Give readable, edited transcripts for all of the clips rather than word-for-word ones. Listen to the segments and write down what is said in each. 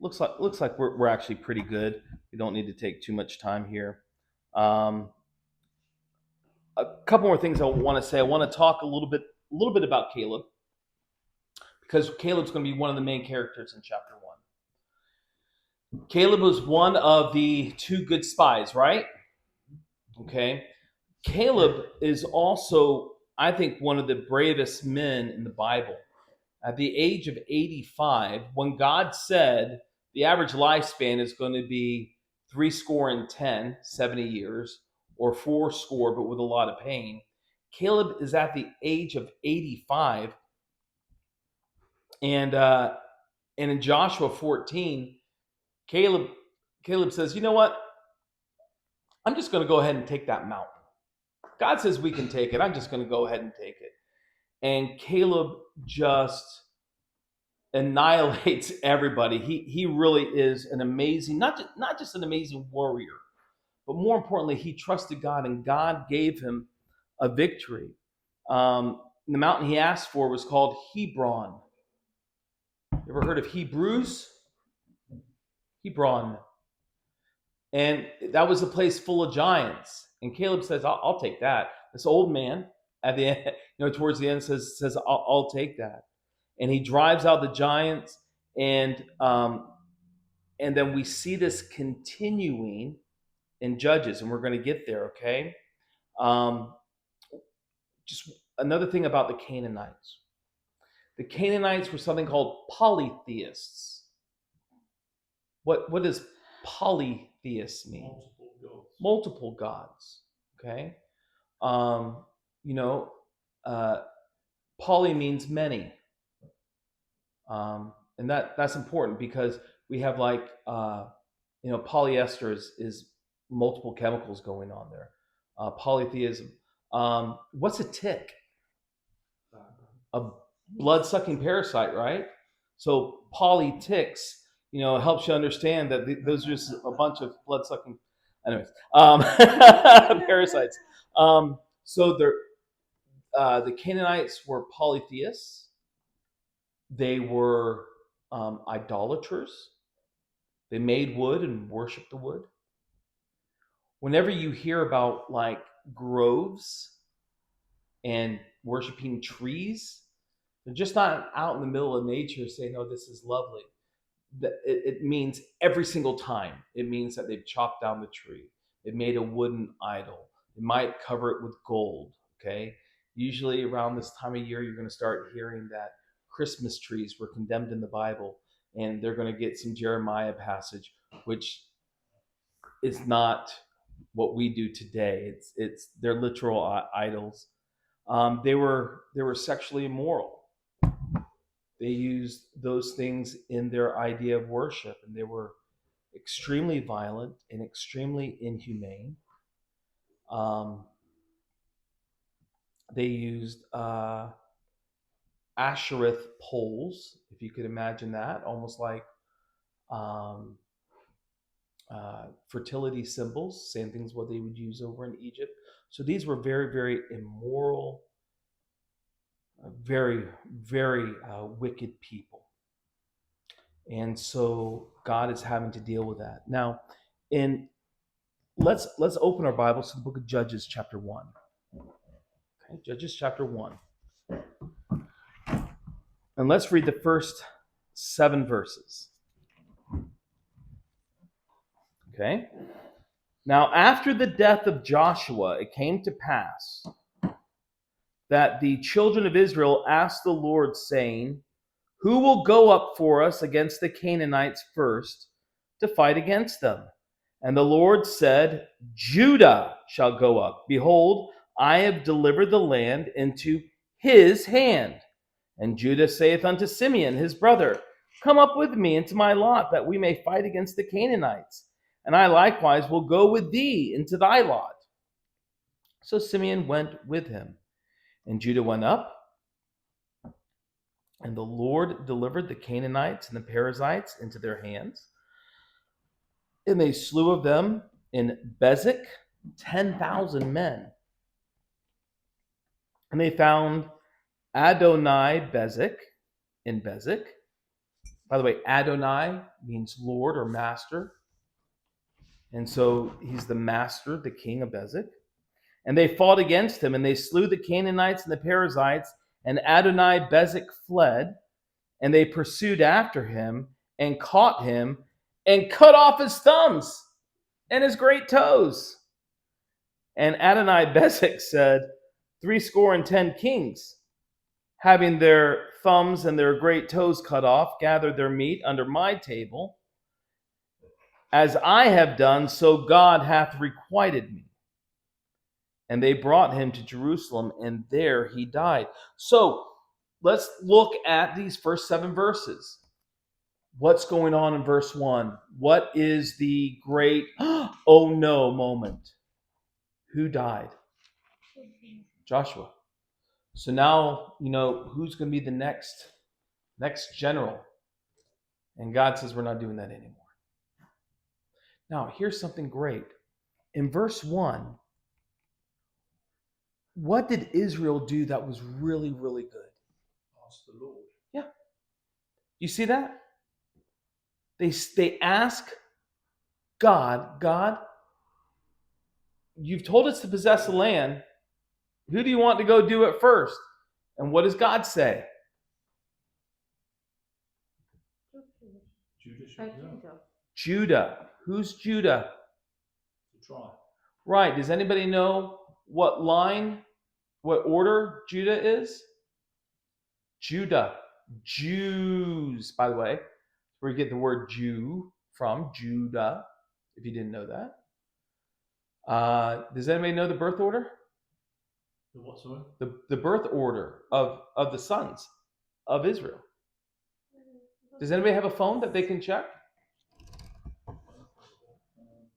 looks like we're actually pretty good. We don't need to take too much time here. Um, a couple more things I want to say. I want to talk a little bit about Caleb, because Caleb's going to be one of the main characters in chapter 1. Caleb was one of the two good spies, right? Okay. Caleb is also, I think, one of the bravest men in the Bible. At the age of 85, when God said the average lifespan is going to be 70 years, or 40, but with a lot of pain, Caleb is at the age of 85. And in Joshua 14, Caleb Caleb says, you know what? I'm just going to go ahead and take that mountain. God says we can take it. I'm just going to go ahead and take it. And Caleb just annihilates everybody. He really is an amazing, not just an amazing warrior, but more importantly, he trusted God, and God gave him a victory. The mountain he asked for was called Hebron. You ever heard of Hebrews? Hebron. And that was a place full of giants. And Caleb says, I'll take that. This old man at the end, towards the end says I'll take that. And he drives out the giants, and then we see this continuing in Judges, and we're going to get there, okay? Just another thing about the Canaanites. The Canaanites were something called polytheists. What does polytheist mean? Multiple gods. Okay. Poly means many. And that's important, because we have polyester is multiple chemicals going on there. Polytheism. What's a tick? A blood-sucking parasite, right? So polyticks, helps you understand that those are just a bunch of blood-sucking, anyways, parasites. So the Canaanites were polytheists. They were idolaters. They made wood and worshiped the wood. Whenever you hear about groves and worshiping trees, they're just not out in the middle of nature saying, "Oh, this is lovely." It means every single time. It means that they've chopped down the tree. They've made a wooden idol. They might cover it with gold. Okay. Usually around this time of year, you're going to start hearing that Christmas trees were condemned in the Bible, and they're going to get some Jeremiah passage, which is not what we do today. It's they're literal idols. They were sexually immoral. They used those things in their idea of worship, and they were extremely violent and extremely inhumane. They used Ashereth poles, if you could imagine that, almost like fertility symbols, same things what they would use over in Egypt. So these were very, very immoral, very, very wicked people. And so God is having to deal with that. Now, let's open our Bibles to the book of Judges, chapter 1. Okay, Judges chapter 1. And let's read the first 7 verses. Okay? Now, after the death of Joshua, it came to pass that the children of Israel asked the Lord, saying, "Who will go up for us against the Canaanites first to fight against them?" And the Lord said, "Judah shall go up. Behold, I have delivered the land into his hand." And Judah saith unto Simeon his brother, "Come up with me into my lot, that we may fight against the Canaanites. And I likewise will go with thee into thy lot." So Simeon went with him. And Judah went up, and the Lord delivered the Canaanites and the Perizzites into their hands. And they slew of them in Bezek 10,000 men. And they found Adonai Bezek in Bezek By the way, Adonai means Lord or Master. And so he's the master, the king of Bezek. And they fought against him, and they slew the Canaanites and the Perizzites, and Adonai Bezek fled, and they pursued after him, and caught him, and cut off his thumbs and his great toes. And Adonai Bezek said, 70 kings, having their thumbs and their great toes cut off, gathered their meat under my table. As I have done, so God hath requited me. And they brought him to Jerusalem, and there he died. So let's look at these first 7 verses. What's going on in verse 1? What is the great, oh no moment? Who died? Joshua. So now, you know, who's going to be the next general? And God says, we're not doing that anymore. Now, here's something great. In verse 1, what did Israel do that was really, really good? Ask the Lord. Yeah. You see that? They ask God, you've told us to possess the land. Who do you want to go do it first? And what does God say? Judah. Who's Judah? The tribe. Right. Does anybody know what order Judah is? Judah. Jews, by the way. Where you get the word Jew from, Judah, if you didn't know that. Does anybody know the birth order? The what, sorry? The birth order of the sons of Israel. Does anybody have a phone that they can check?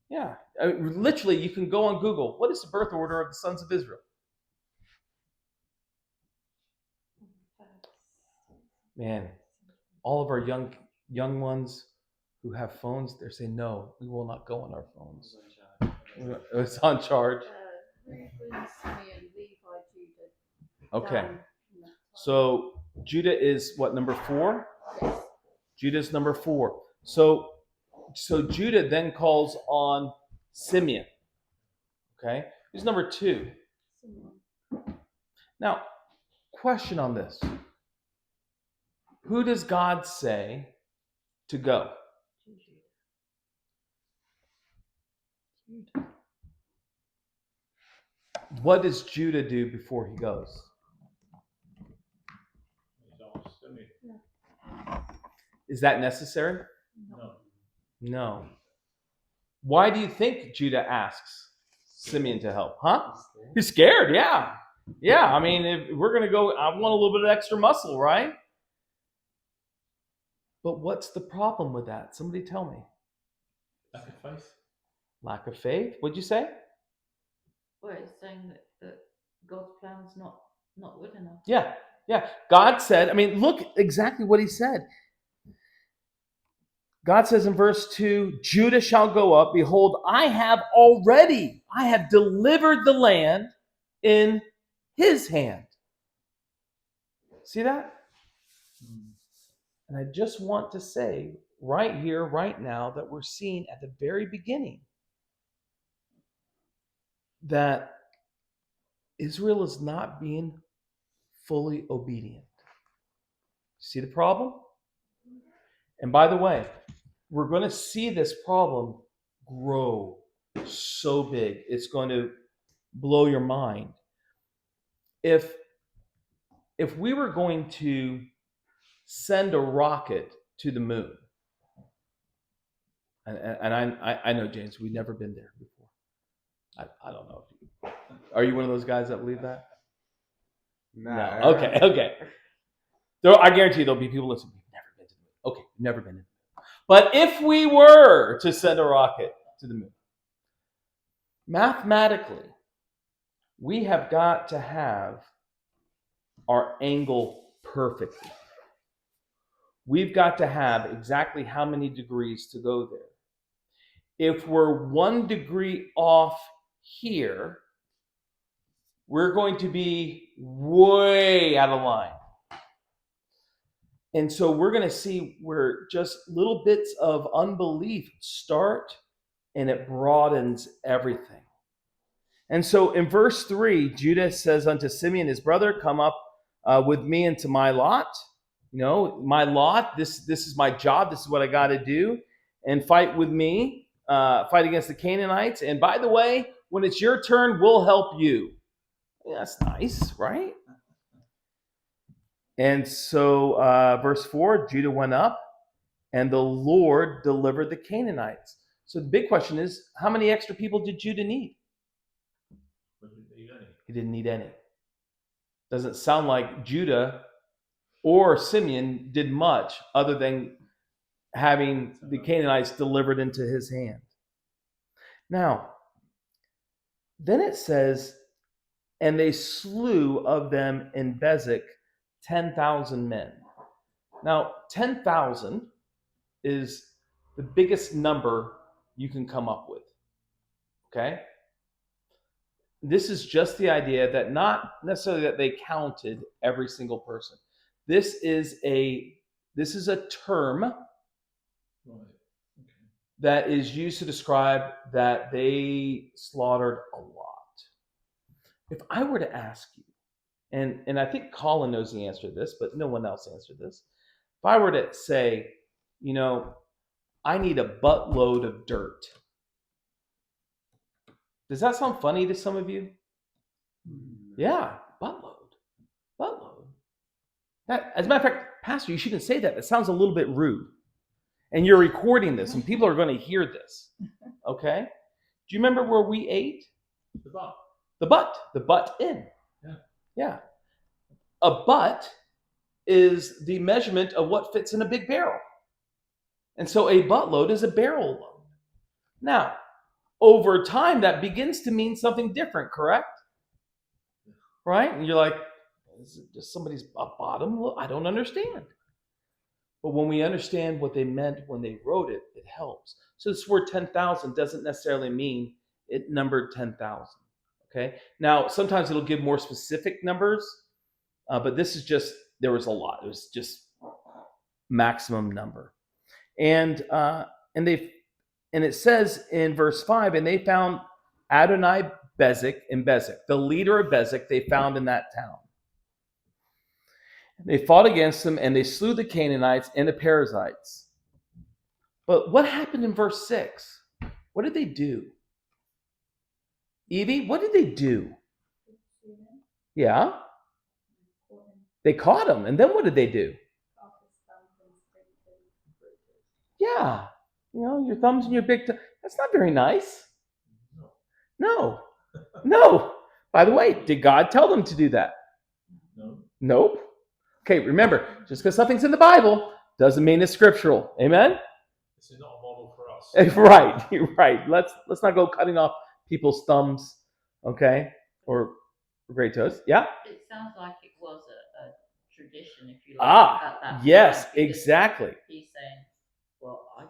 Yeah. Literally, you can go on Google. What is the birth order of the sons of Israel? Man, all of our young ones who have phones, they're saying, no, we will not go on our phones. It's on charge. Okay. So Judah is what, number 4? Yes. Judah's number 4. So Judah then calls on Simeon. Okay? Who's number 2? Now, question on this. Who does God say to go? What does Judah do before he goes? Is that necessary? No. Why do you think Judah asks Simeon to help? Huh? He's scared, yeah. Yeah, I mean, if we're going to go, I want a little bit of extra muscle, right? But what's the problem with that? Somebody tell me. Lack of faith. Lack of faith? What'd you say? Well, it's saying that God's plan's not good enough. Yeah. God said, I mean, look exactly what he said. God says in verse 2, Judah shall go up. Behold, I have delivered the land in his hand. See that? And I just want to say right here, right now, that we're seeing at the very beginning that Israel is not being fully obedient. See the problem? And by the way, we're going to see this problem grow so big. It's going to blow your mind. If we were going to send a rocket to the moon, and I know, James, we've never been there before. I don't know. Are you one of those guys that believe that? No. Okay. I guarantee you there'll be people listening. We've never been to the moon. Okay, never been to the moon. But if we were to send a rocket to the moon, mathematically, we have got to have our angle perfectly. We've got to have exactly how many degrees to go there. If we're 1 degree off here, we're going to be way out of line. And so we're going to see where just little bits of unbelief start and it broadens everything. And so in verse 3, Judah says unto Simeon, his brother, come up with me into my lot. You know, my lot, this is my job. This is what I got to do. And fight with me, fight against the Canaanites. And by the way, when it's your turn, we'll help you. Yeah, that's nice, right? And so verse 4, Judah went up and the Lord delivered the Canaanites. So the big question is, how many extra people did Judah need? But didn't need any. He didn't need any. Doesn't sound like Judah or Simeon did much other than having the Canaanites delivered into his hand. Now, then it says, and they slew of them in Bezek 10,000 men. Now, 10,000 is the biggest number you can come up with. Okay? This is just the idea that not necessarily that they counted every single person. This is a term Right. Okay. that is used to describe that they slaughtered a lot. If I were to ask you, and I think Colin knows the answer to this, but no one else answered this. If I were to say, you know, I need a buttload of dirt. Does that sound funny to some of you? Yeah, buttload. That, as a matter of fact, Pastor, you shouldn't say that. That sounds a little bit rude. And you're recording this, and people are going to hear this. Okay? Do you remember where we ate? The butt. The butt in. Yeah. Yeah. A butt is the measurement of what fits in a big barrel. And so a buttload is a barrel load. Now, over time, that begins to mean something different, correct? Right? And you're like, is it just somebody's bottom? I don't understand. But when we understand what they meant when they wrote it, it helps. So this word 10,000 doesn't necessarily mean it numbered 10,000. Okay? Now, sometimes it'll give more specific numbers, but this is just, there was a lot. It was just maximum number. And it says in verse 5, and they found Adonai Bezek in Bezek, the leader of Bezek they found in that town. They fought against them and they slew the Canaanites and the Perizzites. But what happened in verse 6? What did they do? Evie, what did they do? Yeah? They caught him. And then what did they do? Yeah. You know, your thumbs and your big toe. That's not very nice. No. By the way, did God tell them to do that? No. Nope. Okay, remember, just because something's in the Bible doesn't mean it's scriptural. Amen? This is not a model for us. Right. Let's not go cutting off people's thumbs, okay? Or great toes. Yeah? It sounds like it was a tradition, if you like. At that yes, time, because exactly. He's saying, well, I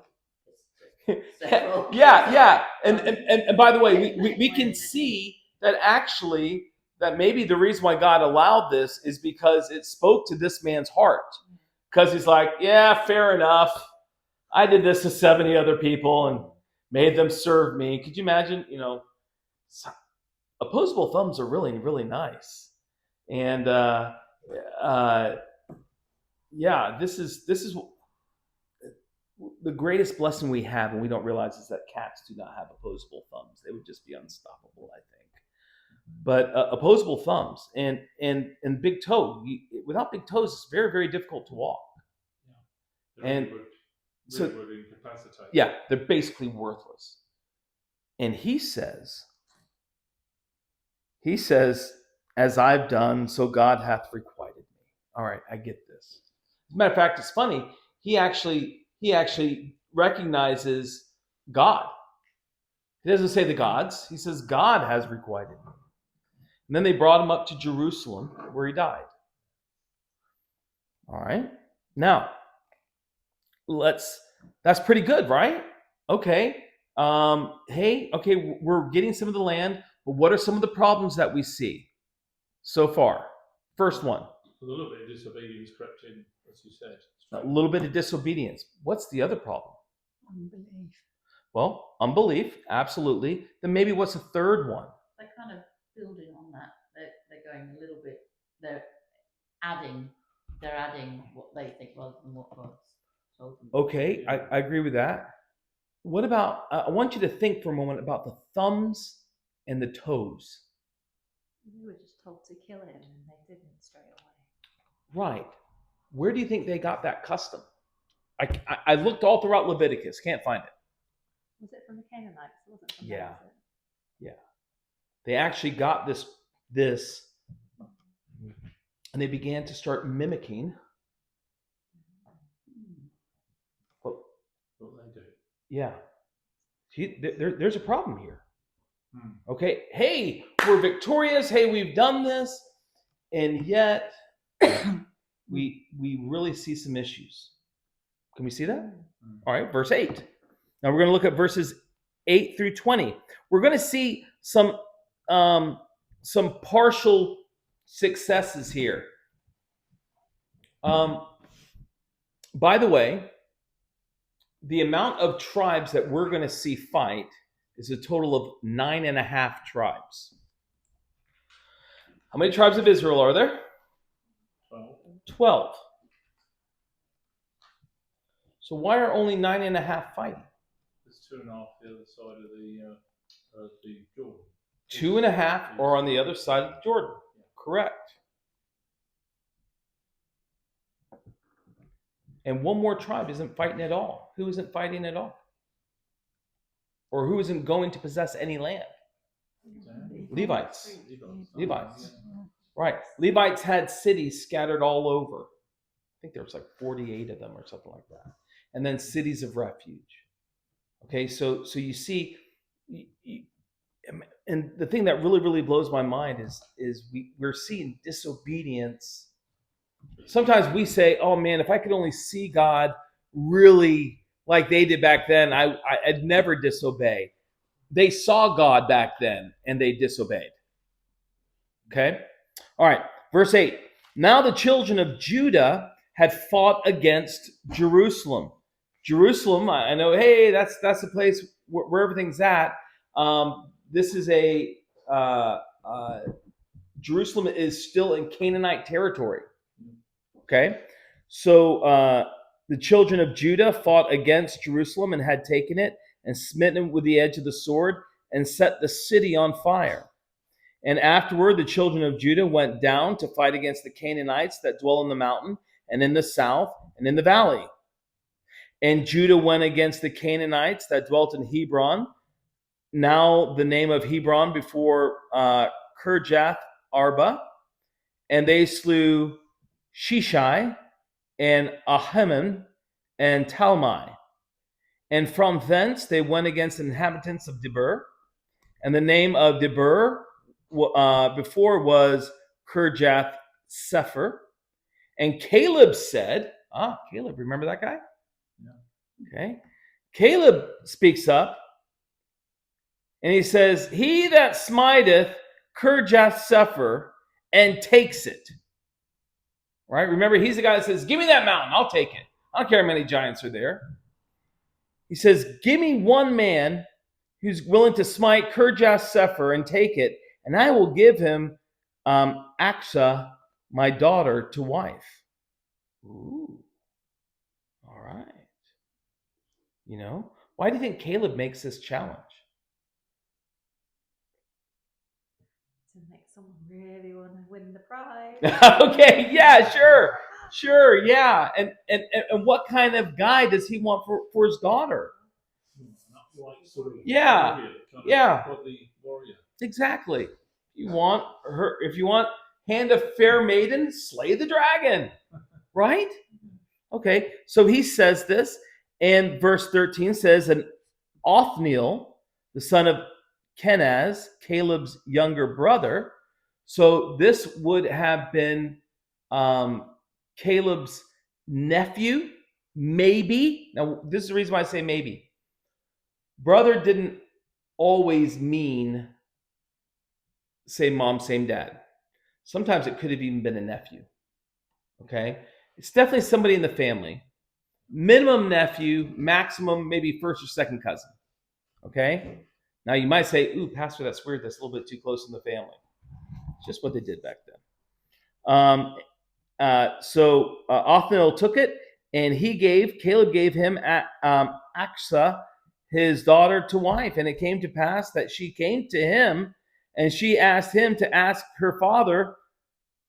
did this several. Yeah. And by the way, we can see that actually that maybe the reason why God allowed this is because it spoke to this man's heart. Because he's like, yeah, fair enough. I did this to 70 other people and made them serve me. Could you imagine? You know, opposable thumbs are really, really nice. And this is the greatest blessing we have, and we don't realize, is that cats do not have opposable thumbs. They would just be unstoppable, I think. But opposable thumbs and big toe. Without big toes, it's very, very difficult to walk. Yeah. And so, incapacitated. yeah, they're basically worthless. And he says, as I've done, so God hath requited me. All right, I get this. As a matter of fact, it's funny. He actually recognizes God. He doesn't say the gods. He says God has requited me. And then they brought him up to Jerusalem, where he died. All right. Now, that's pretty good, right? Okay. We're getting some of the land, but what are some of the problems that we see so far? First one. A little bit of disobedience crept in, as you said. A little bit of disobedience. What's the other problem? Unbelief. Well, unbelief, absolutely. Then maybe what's the third one? They're kind of building on that. They're going a little bit. They're adding what they think rather than what God's told them. Okay, I agree with that. What about, I want you to think for a moment about the thumbs and the toes. They were just told to kill him and they didn't straight away. Right. Where do you think they got that custom? I looked all throughout Leviticus, can't find it. Was it from the Canaanites? It wasn't from Yeah. them, was it? They actually got this, and they began to start mimicking what, What they do. yeah. See, there's a problem here. Hmm. Okay, hey, we're victorious. Hey, we've done this, and yet we really see some issues. Can we see that? Hmm. All right, verse 8. Now we're going to look at verses 8 through 20. We're going to see some partial successes here. By the way, the amount of tribes that we're going to see fight is a total of 9.5 tribes. How many tribes of Israel are there? 12. So why are only 9.5 fighting? There's 2.5 the other side of the Jordan. 2.5 are on the other side of the Jordan. Correct. And one more tribe isn't fighting at all. Who isn't fighting at all? Or who isn't going to possess any land? Levites. Levites. Right. Levites had cities scattered all over. I think there was like 48 of them or something like that. And then cities of refuge. Okay, so you see, and the thing that really, really blows my mind is we're seeing disobedience. Sometimes we say, oh man, if I could only see God really like they did back then, I'd never disobey. They saw God back then and they disobeyed. Okay? All right, verse 8. Now the children of Judah had fought against Jerusalem. Jerusalem, I know, hey, that's the place where everything's at. This is Jerusalem is still in Canaanite territory. Okay? So the children of Judah fought against Jerusalem and had taken it and smitten it with the edge of the sword and set the city on fire. And afterward, the children of Judah went down to fight against the Canaanites that dwell in the mountain and in the south and in the valley. And Judah went against the Canaanites that dwelt in Hebron. Now the name of Hebron before Kirjath Arba. And they slew Shishai and Ahiman and Talmai. And from thence they went against the inhabitants of Debir. And the name of Debir before was Kirjath Sepher. And Caleb said, Caleb, remember that guy? Yeah. Okay. Caleb speaks up and he says, he that smiteth Kirjath Sepher and takes it. Right? Remember, he's the guy that says, give me that mountain, I'll take it. I don't care how many giants are there. He says, give me one man who's willing to smite Kirjath Sepher and take it, and I will give him Aksa, my daughter, to wife. Ooh. All right. You know, why do you think Caleb makes this challenge? To make someone really want to win the prize. Okay, yeah, sure, yeah. And what kind of guy does he want for his daughter? Like sort of Yeah, warrior, kind of yeah. godly warrior. Exactly. If you want hand a fair maiden, slay the dragon. Right? Okay, so he says this, and verse 13 says, and Othniel, the son of Kenaz, Caleb's younger brother. So this would have been Caleb's nephew, maybe. Now, this is the reason why I say maybe. Brother didn't always mean same mom, same dad. Sometimes it could have even been a nephew. Okay, it's definitely somebody in the family. Minimum nephew, maximum maybe first or second cousin. Okay. Now you might say, "Ooh, Pastor, that's weird. That's a little bit too close in the family." It's just what they did back then. So Othniel took it, and Caleb gave him Achsah, his daughter, to wife. And it came to pass that she came to him, and she asked him to ask of her father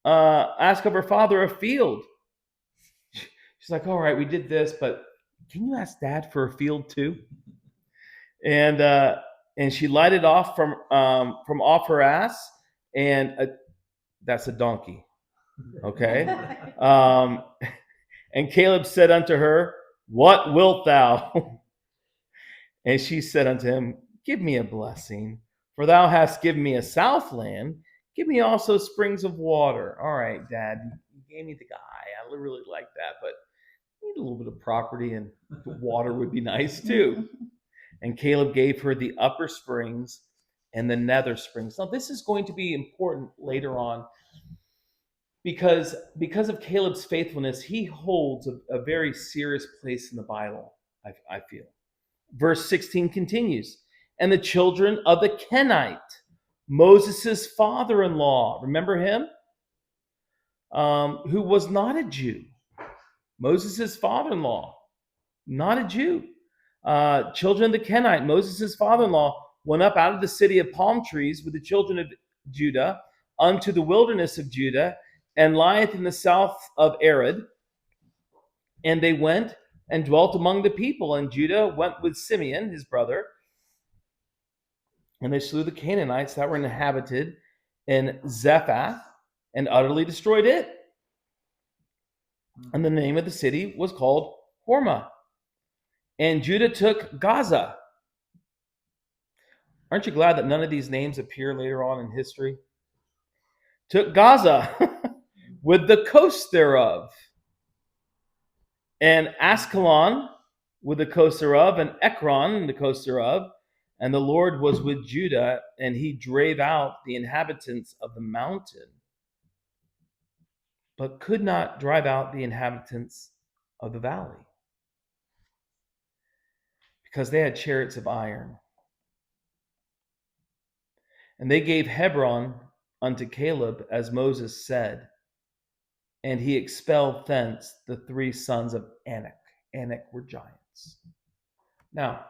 a field. She's like, "All right, we did this, but can you ask Dad for a field too?" And she lighted off from off her ass, and that's a donkey. Okay. And Caleb said unto her, "What wilt thou?" And she said unto him, "Give me a blessing, for thou hast given me a southland. Give me also springs of water." All right, Dad, you gave me the guy. I really like that, but I need a little bit of property, and the water would be nice too. And Caleb gave her the upper springs and the nether springs. Now, this is going to be important later on, because of Caleb's faithfulness, he holds a very serious place in the Bible, I feel. Verse 16 continues, "And the children of the Kenite, Moses' father-in-law," remember him? Who was not a Jew. Moses' father-in-law, not a Jew. Children of the Kenite, Moses' father-in-law, went up out of the city of palm trees with the children of Judah unto the wilderness of Judah, and lieth in the south of Arad. And they went and dwelt among the people. And Judah went with Simeon, his brother, and they slew the Canaanites that were inhabited in Zephath, and utterly destroyed it. And the name of the city was called Hormah. And Judah took Gaza. Aren't you glad that none of these names appear later on in history? Took Gaza with the coast thereof, and Ascalon with the coast thereof, and Ekron and the coast thereof. And the Lord was with Judah, and he drave out the inhabitants of the mountain, but could not drive out the inhabitants of the valley, because they had chariots of iron. And they gave Hebron unto Caleb, as Moses said, and he expelled thence the 3 sons of Anak. Anak were giants. Now,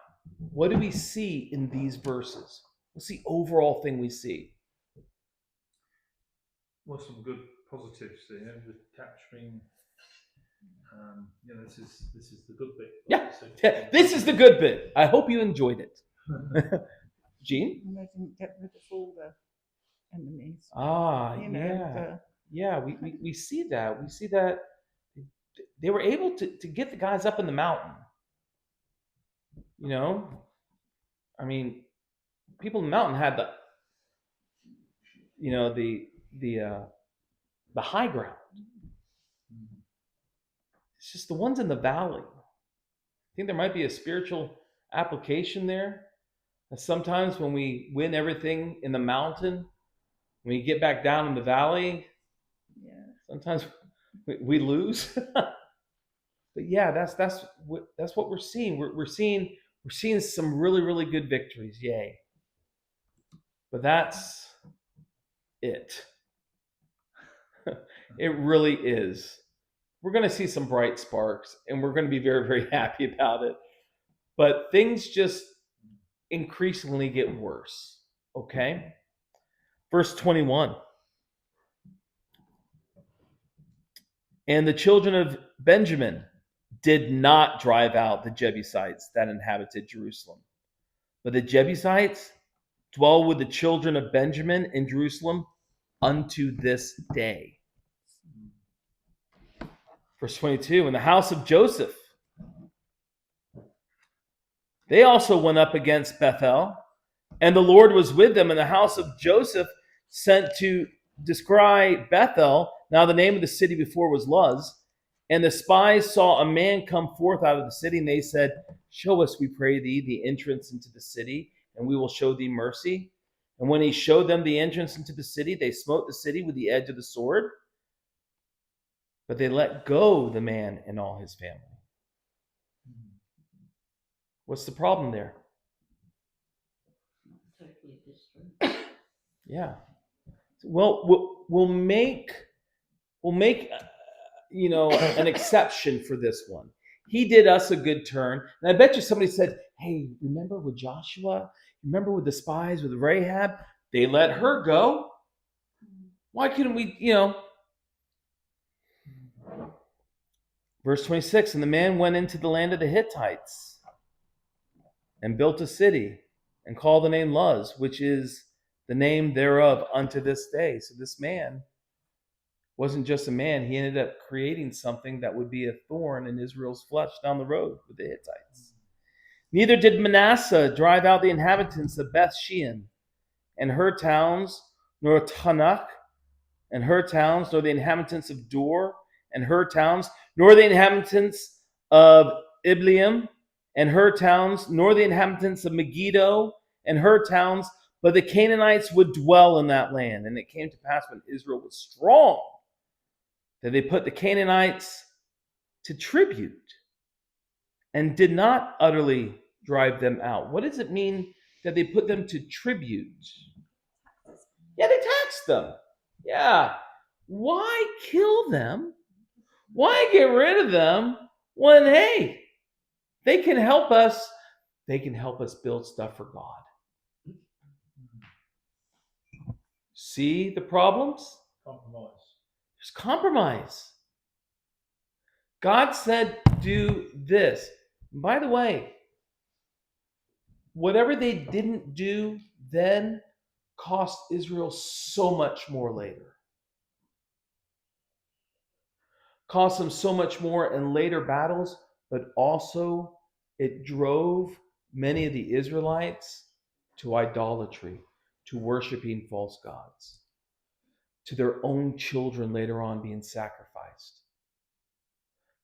what do we see in these verses? What's the overall thing we see? Well, some good positives there with capturing. This is the good bit. Yeah, this is the good bit. I hope you enjoyed it. Gene? And they didn't get rid of all the enemies. Yeah, we see that. We see that they were able to get the guys up in the mountain. I mean, people in the mountain had the high ground. It's just the ones in the valley. I think there might be a spiritual application there. That sometimes when we win everything in the mountain, when we get back down in the valley, sometimes we lose. But yeah, that's what we're seeing. We're seeing some really, really good victories. Yay! But that's it. It really is. We're going to see some bright sparks, and we're going to be very, very happy about it. But things just increasingly get worse. Okay? Verse 21. And the children of Benjamin did not drive out the Jebusites that inhabited Jerusalem, but the Jebusites dwell with the children of Benjamin in Jerusalem unto this day. Verse 22, in the house of Joseph, they also went up against Bethel, and the Lord was with them. And the house of Joseph sent to descry Bethel. Now the name of the city before was Luz. And the spies saw a man come forth out of the city, and they said, "Show us, we pray thee, the entrance into the city, and we will show thee mercy." And when he showed them the entrance into the city, they smote the city with the edge of the sword. but they let go the man and all his family. What's the problem there? Not totally different. Yeah. Well, we'll make an exception for this one. He did us a good turn, and I bet you somebody said, "Hey, remember with Joshua? Remember with the spies with Rahab? They let her go. Why couldn't we? Verse 26, and the man went into the land of the Hittites and built a city and called the name Luz, which is the name thereof unto this day. So this man wasn't just a man. He ended up creating something that would be a thorn in Israel's flesh down the road with the Hittites. Neither did Manasseh drive out the inhabitants of Beth Shean and her towns, nor Tanakh and her towns, nor the inhabitants of Dor and her towns, nor the inhabitants of Ibleam and her towns, nor the inhabitants of Megiddo and her towns, but the Canaanites would dwell in that land. And it came to pass when Israel was strong that they put the Canaanites to tribute and did not utterly drive them out. What does it mean that they put them to tribute? Yeah, they taxed them. Yeah. Why kill them? Why get rid of them when, hey, they can help us. They can help us build stuff for God. See the problems? Compromise. There's compromise. God said, do this. And by the way, whatever they didn't do then cost Israel so much more later. Cost them so much more in later battles, but also it drove many of the Israelites to idolatry, to worshiping false gods, to their own children later on being sacrificed.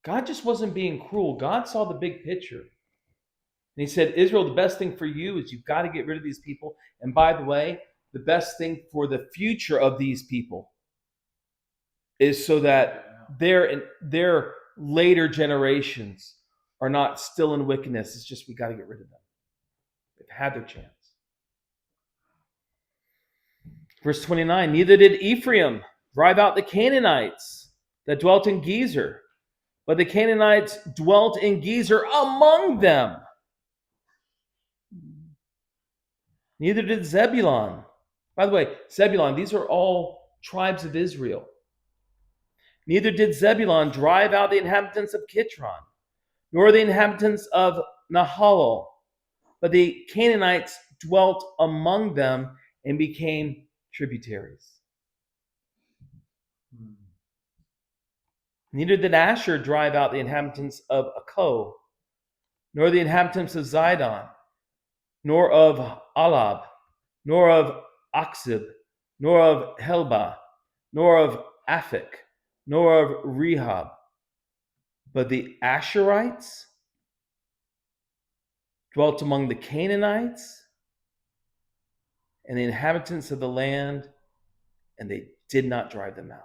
God just wasn't being cruel. God saw the big picture. And he said, Israel, the best thing for you is you've got to get rid of these people. And by the way, the best thing for the future of these people is so that their later generations are not still in wickedness. It's just we got to get rid of them. They've had their chance. Verse 29, neither did Ephraim drive out the Canaanites that dwelt in Gezer, but the Canaanites dwelt in Gezer among them. Neither did Zebulun. By the way, Zebulun, these are all tribes of Israel. Neither did Zebulun drive out the inhabitants of Kitron, nor the inhabitants of Nahalol, but the Canaanites dwelt among them and became tributaries. Neither did Asher drive out the inhabitants of Akko, nor the inhabitants of Zidon, nor of Alab, nor of Aksib, nor of Helba, nor of Aphik, nor of Rehob. But the Asherites dwelt among the Canaanites and the inhabitants of the land, and they did not drive them out.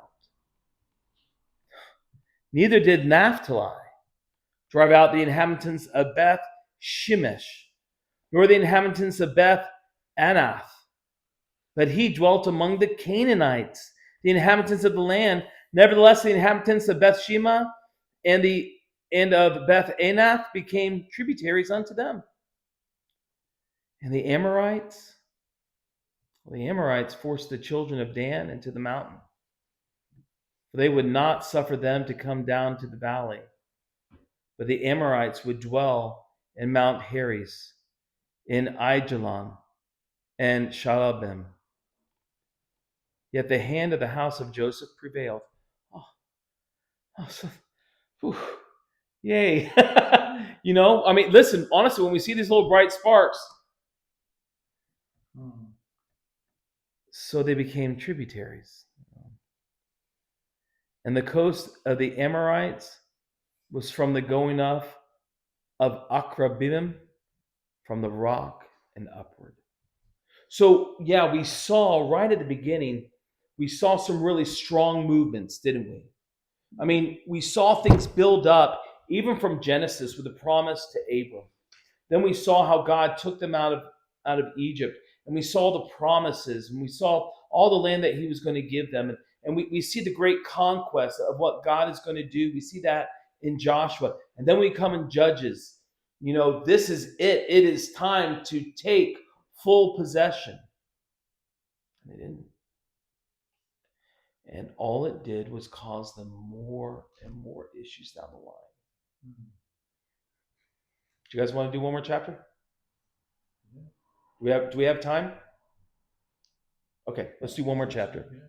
Neither did Naphtali drive out the inhabitants of Beth Shemesh, nor the inhabitants of Beth Anath, but he dwelt among the Canaanites, the inhabitants of the land. Nevertheless, the inhabitants of Beth Shema and of Beth Anath became tributaries unto them. And the Amorites forced the children of Dan into the mountain, for they would not suffer them to come down to the valley. But the Amorites would dwell in Mount Heres, in Aijalon, and Shalabim. Yet the hand of the house of Joseph prevailed. Yay. Listen, honestly, when we see these little bright sparks, so they became tributaries. And the coast of the Amorites was from the going off of Akrabim, from the rock and upward. So, yeah, we saw right at the beginning, we saw some really strong movements, didn't we? I mean, we saw things build up even from Genesis with the promise to Abram. Then we saw how God took them out of Egypt, and we saw the promises, and we saw all the land that he was going to give them. And we see the great conquest of what God is going to do. We see that in Joshua. And then we come in Judges. You know, this is it. It is time to take full possession. And they didn't. And all it did was cause them more and more issues down the line. Do you guys want to do one more chapter? Do we have time? Okay, let's do one more chapter.